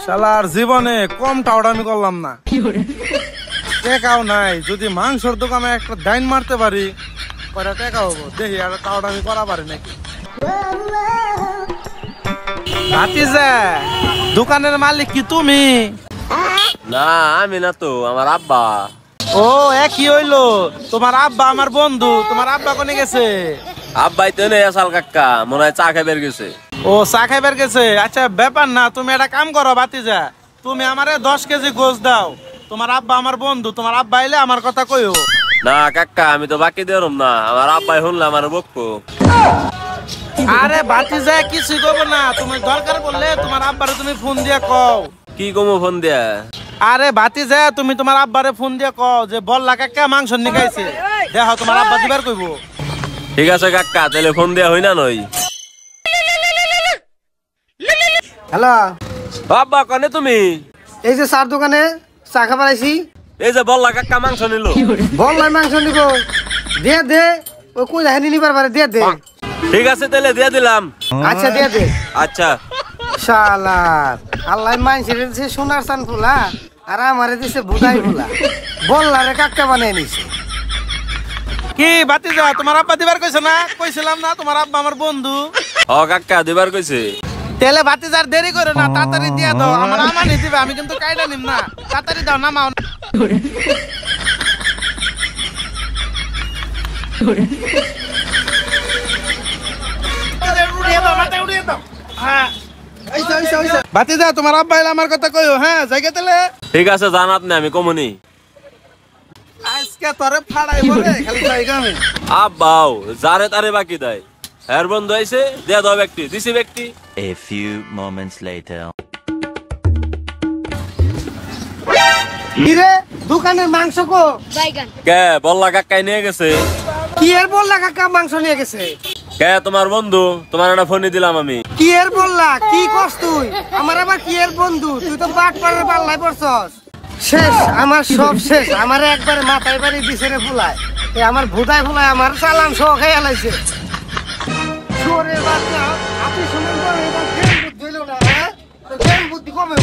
শালার জীবনে কম টাওডামি করলাম না, টেকাও নাই। যদি মাংসের দোকানে একটা ডাইন মারতে পারি কয়টা টেকা হবো, দেখি আর টাওডামি করা পারি নাকি। ভাতিজা, দোকানের মালিক কি তুমি? না, আমি না তো, আমার আব্বা। ও একই হইলো, তোমার আব্বা আমার বন্ধু। তোমার আব্বা কোনে গেছে? আব্বাই তো নেই আসাল কাকা, মনে হয় চা খাইবার গেছে। ও চা খাইবার গেছে। আচ্ছা ব্যাপার না, তুমি একটা কাম করো ভাতিজা, তুমি আমারে 10 কেজি গোশ দাও। তোমার আব্বা আমার বন্ধু, তোমার আব্বা আইলে আমার কথা কইও। না কাকা, আমি তো বাকি দেরম না, আমার আব্বাই শুনলে আমার বকবো। আরে ভাতিজা কিছু কব না, তুমি দরকার পড়লে তোমার আব্বারে তুমি ফোন দিয়ে কও। কি কমু ফোন দিয়া? আরে ভাতিজা, তুমি তোমার আব্বারে ফোন দিয়ে কও যে বল্লা কাকা মাংস নিকাইছে, দেখো তোমার আব্বা দিবার কইব। ঠিক আছে কাকা, তাহলে ফোন দিয়া হই না নই? হ্যালো আব্বা, কনে তুমি? এই যে চার দোকানে চা খাবার আইছি। এই যে বললা কাকা মাংস নিল। বললাই মাংস নিব, দে দে। ওই কই যায়নি নিবার পারে, দে দে। ঠিক আছে তাহলে দিয়ে দিলাম। আচ্ছা দে দে। আচ্ছা। শালার আল্লাহ মাইনছের দিছে সোনার চান ফুলা, আর আমারে দিছে বুদাই ফুলা। বললারে কাকটা বানাই নিছে। কি ভাতিজা, তোমার আব্বা দিবার কইছে না? কইছিলাম না তোমার আব্বা আমার বন্ধু। ও কাকা দিবার কইছে। তেলে ভাতিজার দেরি করো না, তাড়াতাড়ি দিয়া দাও। আমার আমানি দিবে, আমি কিন্তু কাইডা নিম না। তাড়াতাড়ি দাও, নামাও। ভাতিজা, তোমার আব্বা এলে আমার কথা কইও। হ্যাঁ জায়গা তেলে। ঠিক আছে, জান আপনি, আমি কমুনি। আজকে তোরে ফাড়াই বলে খালি জায়গা আমি। আব্বাও যারে তারে বাকি দেয়। হের বন্ধু আইছে, দিয়া দাও ব্যক্তি, দিছি ব্যক্তি। A few moments later. কিরে দোকানের মাংস কো? কে বললা কাকাই নিয়ে গেছে? কি এর বললা কাকা মাংস নিয়ে গেছে? কে তোমার বন্ধু? তোমার একটা ফোনই দিলাম আমি। কি এর বললা? কি কস তুই? আমার আবার কি এর বন্ধু? তুই তো বাট পাড়ার পাল্লাই পড়ছস। শেষ, আমার সব শেষ। আমার একবারে মাথায় বাড়ি দিছে রে ফুলায়। এ আমার ভুদায় ফুলায় আমার চালান সহ খাইয়া লাইছে। চোরের বাচ্চা, আপনি শুনেন তো এবার জ্ঞান বুদ্ধি হইলো না, হ্যাঁ? জ্ঞান বুদ্ধি কমে